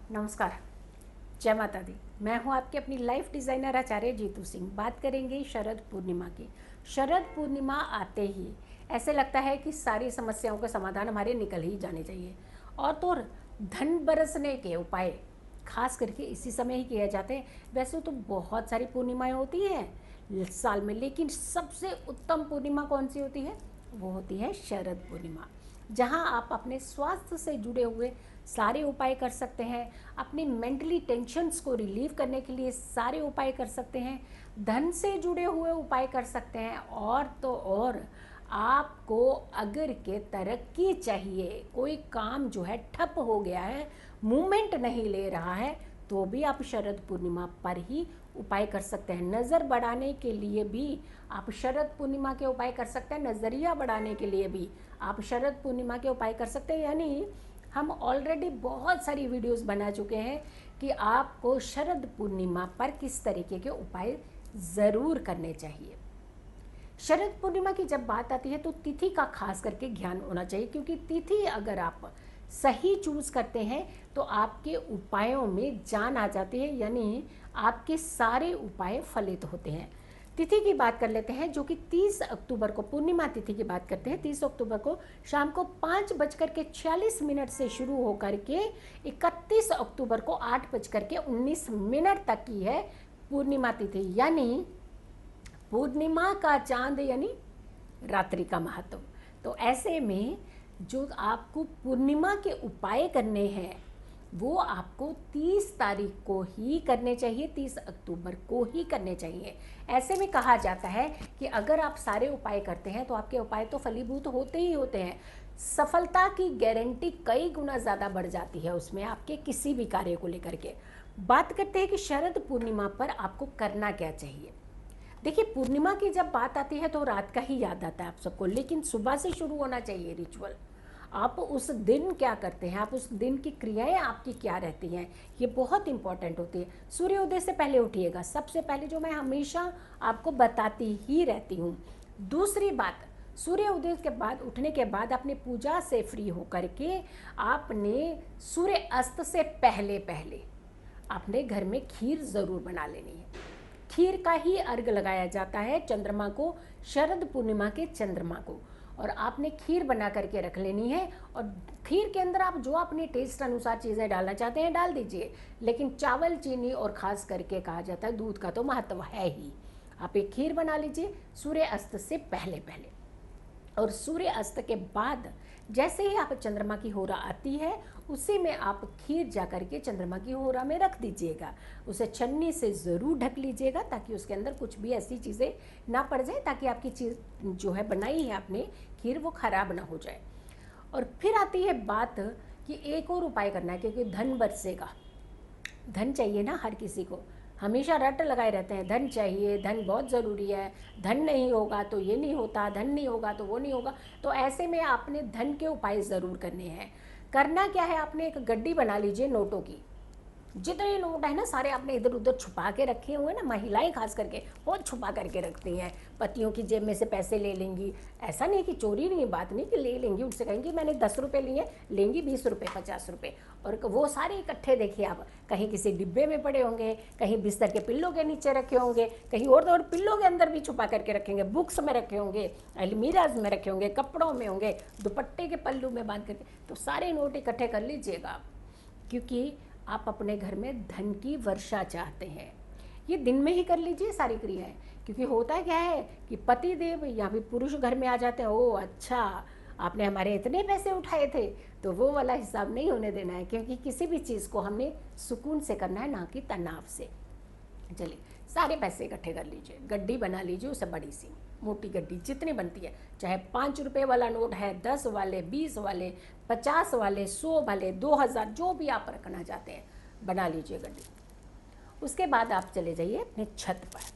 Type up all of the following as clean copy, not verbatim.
नमस्कार। जय माता दी। मैं हूं आपकी अपनी लाइफ डिज़ाइनर आचार्य जीतू सिंह। बात करेंगे शरद पूर्णिमा की। शरद पूर्णिमा आते ही ऐसे लगता है कि सारी समस्याओं का समाधान हमारे निकल ही जाने चाहिए। और तो धन बरसने के उपाय खास करके इसी समय ही किए जाते हैं। वैसे तो बहुत सारी पूर्णिमाएँ होती हैं साल में, लेकिन सबसे उत्तम पूर्णिमा कौन सी होती है? वो होती है शरद पूर्णिमा, जहाँ आप अपने स्वास्थ्य से जुड़े हुए सारे उपाय कर सकते हैं। अपनी मेंटली टेंशन्स को रिलीव करने के लिए सारे उपाय कर सकते हैं। धन से जुड़े हुए उपाय कर सकते हैं। और तो और आपको अगर के तरक्की चाहिए, कोई काम जो है ठप हो गया है, मूवमेंट नहीं ले रहा है, तो भी आप शरद पूर्णिमा पर ही उपाय कर सकते हैं। नज़र बढ़ाने के लिए भी आप शरद पूर्णिमा के उपाय कर सकते हैं। नज़रिया बढ़ाने के लिए भी आप शरद पूर्णिमा के उपाय कर सकते हैं। यानी हम ऑलरेडी बहुत सारी वीडियोस बना चुके हैं कि आपको शरद पूर्णिमा पर किस तरीके के उपाय ज़रूर करने चाहिए। शरद पूर्णिमा की जब बात आती है तो तिथि का खास करके ज्ञान होना चाहिए, क्योंकि तिथि अगर आप सही चूज़ करते हैं तो आपके उपायों में जान आ जाती है, यानी आपके सारे उपाय फलित होते हैं। तिथि की बात कर लेते हैं, जो कि 30 अक्टूबर को, पूर्णिमा तिथि की बात करते हैं। 30 अक्टूबर को शाम को 5:46 से शुरू होकर के 31 अक्टूबर को 8:19 तक की है पूर्णिमा तिथि। यानी पूर्णिमा का चांद यानी रात्रि का महत्व। तो ऐसे में जो आपको पूर्णिमा के उपाय करने हैं वो आपको 30 तारीख को ही करने चाहिए, 30 अक्टूबर को ही करने चाहिए। ऐसे में कहा जाता है कि अगर आप सारे उपाय करते हैं तो आपके उपाय तो फलीभूत होते ही होते हैं। सफलता की गारंटी कई गुना ज़्यादा बढ़ जाती है उसमें, आपके किसी भी कार्य को लेकर के। बात करते हैं कि शरद पूर्णिमा पर आपको करना क्या चाहिए। देखिए, पूर्णिमा की जब बात आती है तो रात का ही याद आता है आप सबको, लेकिन सुबह से शुरू होना चाहिए रिचुअल। आप उस दिन क्या करते हैं, आप उस दिन की क्रियाएं आपकी क्या रहती हैं, ये बहुत इंपॉर्टेंट होती है। सूर्योदय से पहले उठिएगा, सबसे पहले जो मैं हमेशा आपको बताती ही रहती हूँ। दूसरी बात, सूर्य उदय के बाद, उठने के बाद अपने पूजा से फ्री होकर के आपने सूर्य अस्त से पहले पहले अपने घर में खीर ज़रूर बना लेनी है। खीर का ही अर्घ लगाया जाता है चंद्रमा को, शरद पूर्णिमा के चंद्रमा को। और आपने खीर बना करके रख लेनी है। और खीर के अंदर आप जो अपने टेस्ट अनुसार चीज़ें डालना चाहते हैं डाल दीजिए, लेकिन चावल, चीनी और ख़ास करके कहा जाता है दूध का तो महत्व है ही। आप एक खीर बना लीजिए सूर्य अस्त से पहले पहले। और सूर्य अस्त के बाद जैसे ही आप चंद्रमा की होरा आती है, उसी में आप खीर जा करके चंद्रमा की होरा में रख दीजिएगा। उसे छन्नी से ज़रूर ढक लीजिएगा ताकि उसके अंदर कुछ भी ऐसी चीज़ें ना पड़ जाए, ताकि आपकी चीज़ जो है बनाई है आपने खीर, वो ख़राब ना हो जाए। और फिर आती है बात कि एक और उपाय करना है, क्योंकि धन बरसेगा। धन चाहिए ना हर किसी को, हमेशा रट लगाए रहते हैं धन चाहिए, धन बहुत ज़रूरी है, धन नहीं होगा तो ये नहीं होता, धन नहीं होगा तो वो नहीं होगा। तो ऐसे में आपने धन के उपाय ज़रूर करने हैं। करना क्या है, आपने एक गड्डी बना लीजिए नोटों की। जितने नोट है ना सारे आपने इधर उधर छुपा के रखे हुए ना, महिलाएं खास करके बहुत छुपा करके रखती हैं। पतियों की जेब में से पैसे ले लेंगी। ऐसा नहीं कि चोरी नहीं, बात नहीं कि ले लेंगी, उनसे कहेंगी मैंने 10 रुपये लिए, लेंगी 20 रुपये 50 रुपये। और वो सारे इकट्ठे देखिए आप, कहीं किसी डिब्बे में पड़े होंगे, कहीं बिस्तर के पिल्लों के नीचे रखे होंगे, कहीं और पिल्लों के अंदर भी छुपा करके रखेंगे, बुक्स में रखे होंगे, अलमीराज में रखे होंगे, कपड़ों में होंगे, दुपट्टे के पल्लू में बांध करके। तो सारे नोट इकट्ठे कर लीजिएगा आप, क्योंकि आप अपने घर में धन की वर्षा चाहते हैं। ये दिन में ही कर लीजिए सारी क्रियाएं, क्योंकि होता क्या है कि पति देव या फिर पुरुष घर में आ जाते हैं। ओ अच्छा, आपने हमारे इतने पैसे उठाए थे, तो वो वाला हिसाब नहीं होने देना है, क्योंकि किसी भी चीज़ को हमने सुकून से करना है, ना कि तनाव से। चलिए, सारे पैसे इकट्ठे कर लीजिए, गड्डी बना लीजिए, उसे बड़ी सी मोटी गड्डी जितनी बनती है, चाहे 5 रुपये वाला नोट है, 10 वाले, 20 वाले, 50 वाले, 100 वाले, 2000, जो भी आप रखना चाहते हैं बना लीजिए गड्डी। उसके बाद आप चले जाइए अपने छत पर।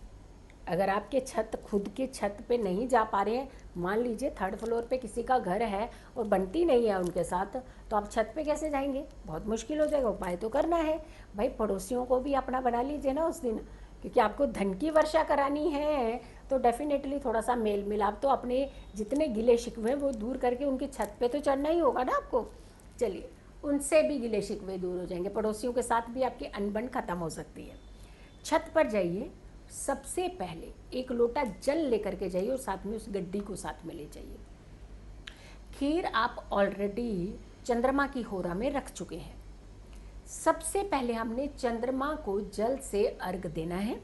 अगर आपके छत, खुद के छत पे नहीं जा पा रहे हैं, मान लीजिए 3rd फ्लोर पे किसी का घर है और बनती नहीं है उनके साथ, तो आप छत पे कैसे जाएंगे, बहुत मुश्किल हो जाएगा। उपाय तो करना है भाई, पड़ोसियों को भी अपना बना लीजिए ना उस दिन, क्योंकि आपको धन की वर्षा करानी है। तो डेफिनेटली थोड़ा सा मेल मिलाप तो अपने जितने गिले शिकवे हैं वो दूर करके उनकी छत पे तो चढ़ना ही होगा ना आपको। चलिए, उनसे भी गिले शिकवे दूर हो जाएंगे, पड़ोसियों के साथ भी आपकी अनबन खत्म हो सकती है। छत पर जाइए, सबसे पहले एक लोटा जल लेकर के जाइए और साथ में उस गड्डी को साथ में ले जाइए। खीर आप ऑलरेडी चंद्रमा की होरा में रख चुके हैं। सबसे पहले हमने चंद्रमा को जल से अर्घ देना है।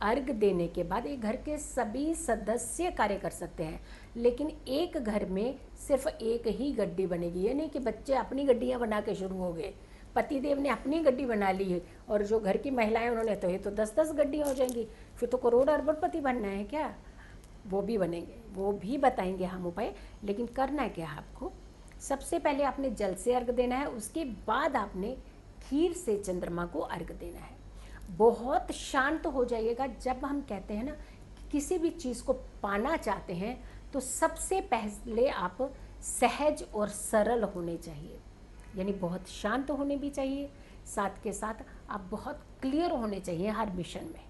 अर्घ देने के बाद एक घर के सभी सदस्य कार्य कर सकते हैं, लेकिन एक घर में सिर्फ एक ही गड्डी बनेगी। ये नहीं कि बच्चे अपनी गड्डियाँ बना के शुरू हो गए, पतिदेव ने अपनी गड्डी बना ली है और जो घर की महिलाएं उन्होंने तो ये तो 10-10 गड्डियाँ हो जाएंगी, फिर तो करोड़ अरबपति बनना है क्या? वो भी बनेंगे, वो भी बताएंगे हम उपाय। लेकिन करना क्या है आपको, सबसे पहले आपने जल से अर्घ देना है, उसके बाद आपने खीर से चंद्रमा को अर्घ देना है। बहुत शांत हो जाइएगा। जब हम कहते हैं ना किसी भी चीज़ को पाना चाहते हैं तो सबसे पहले आप सहज और सरल होने चाहिए, यानी बहुत शांत होने भी चाहिए, साथ के साथ आप बहुत क्लियर होने चाहिए हर मिशन में।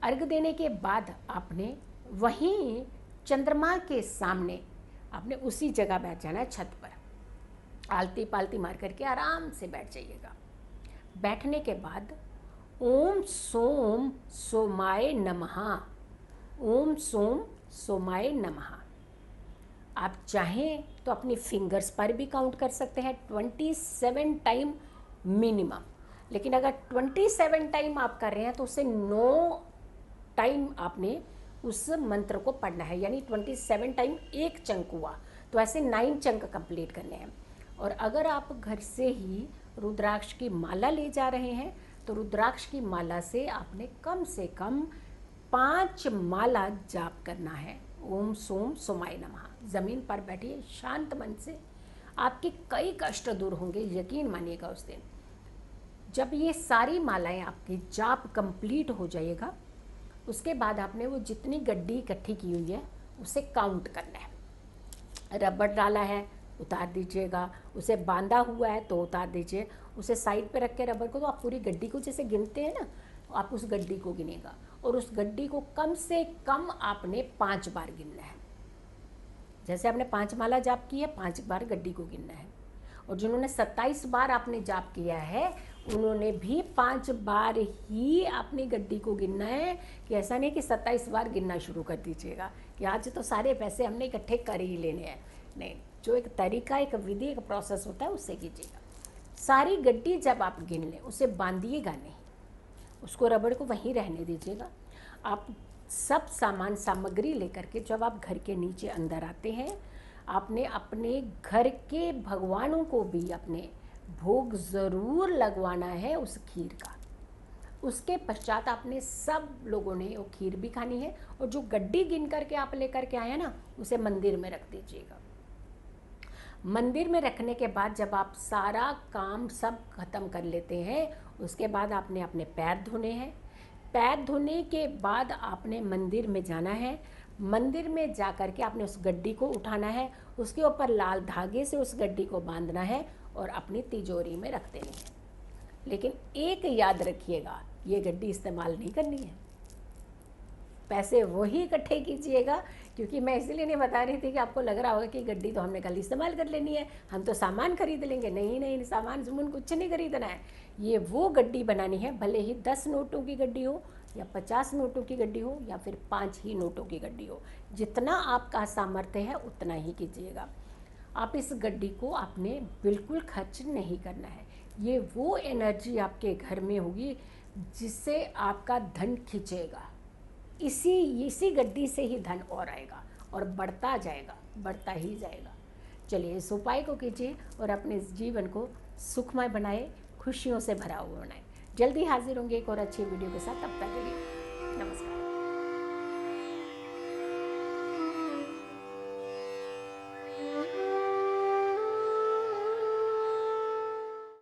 अर्घ देने के बाद आपने वहीं चंद्रमा के सामने आपने उसी जगह बैठ जाना है, छत पर आलती पालती मार करके आराम से बैठ जाइएगा। बैठने के बाद ओम सोम सोमाय नमः, ओम सोम सोमाय नमः आप चाहें तो अपनी फिंगर्स पर भी काउंट कर सकते हैं 27 टाइम मिनिमम। लेकिन अगर 27 टाइम आप कर रहे हैं तो उसे 9 टाइम आपने उस मंत्र को पढ़ना है, यानी 27 टाइम एक चंक हुआ, तो ऐसे 9 चंक कंप्लीट करने हैं। और अगर आप घर से ही रुद्राक्ष की माला ले जा रहे हैं तो रुद्राक्ष की माला से आपने कम से कम 5 माला जाप करना है। ओम सोम सोमाय नमः। ज़मीन पर बैठिए शांत मन से, आपके कई कष्ट दूर होंगे, यकीन मानिएगा उस दिन। जब ये सारी मालाएं आपकी जाप कंप्लीट हो जाएगा, उसके बाद आपने वो जितनी गड्डी इकट्ठी की हुई है उसे काउंट करना है। रबड़ डाला है उतार दीजिएगा, उसे बांधा हुआ है तो उतार दीजिए, उसे साइड पे रख के रबड़ को, तो आप पूरी गड्डी को जैसे गिनते हैं ना, आप उस गड्डी को गिनेगा और उस गड्डी को कम से कम आपने 5 बार गिनना है। जैसे आपने 5 माला जाप की है, 5 बार गड्डी को गिनना है। और जिन्होंने 27 बार आपने जाप किया है उन्होंने भी 5 बार ही अपनी गड्डी को गिनना है, कि ऐसा नहीं कि 27 बार गिनना शुरू कर दीजिएगा कि आज तो सारे पैसे हमने इकट्ठे कर ही लेने हैं। नहीं, जो एक तरीका, एक विधि, एक प्रोसेस होता है उससे कीजिएगा। सारी गड्डी जब आप गिन लें उसे बांधिएगा नहीं, उसको रबड़ को वहीं रहने दीजिएगा। आप सब सामान सामग्री लेकर के जब आप घर के नीचे अंदर आते हैं, आपने अपने घर के भगवानों को भी अपने भोग ज़रूर लगवाना है उस खीर का। उसके पश्चात आपने सब लोगों ने वो खीर भी खानी है, और जो गड्डी गिन करके आप लेकर के आए हैं ना, उसे मंदिर में रख दीजिएगा। मंदिर में रखने के बाद जब आप सारा काम सब खत्म कर लेते हैं, उसके बाद आपने अपने पैर धोने हैं। पैर धोने के बाद आपने मंदिर में जाना है। मंदिर में जा कर के आपने उस गड्डी को उठाना है, उसके ऊपर लाल धागे से उस गड्डी को बांधना है और अपनी तिजोरी में रख देनी है। लेकिन एक याद रखिएगा, ये गड्डी इस्तेमाल नहीं करनी है। पैसे वही इकट्ठे कीजिएगा, क्योंकि मैं इसलिए नहीं बता रही थी कि आपको लग रहा होगा कि गड्डी तो हमने कल इस्तेमाल कर लेनी है, हम तो सामान खरीद लेंगे। नहीं नहीं, सामान जुमून कुछ नहीं खरीदना है। ये वो गड्डी बनानी है, भले ही 10 नोटों की गड्डी हो या 50 नोटों की गड्डी हो या फिर 5 ही नोटों की गड्डी हो, जितना आपका सामर्थ्य है उतना ही कीजिएगा। आप इस गड्डी को आपने बिल्कुल खर्च नहीं करना है। ये वो एनर्जी आपके घर में होगी जिससे आपका धन खींचेगा। इसी गड्डी से ही धन और आएगा और बढ़ता जाएगा, बढ़ता ही जाएगा। चलिए इस उपाय को कीजिए और अपने जीवन को सुखमय बनाए, खुशियों से भरा हुआ बनाए। जल्दी हाजिर होंगे एक और अच्छी वीडियो के साथ। तब तक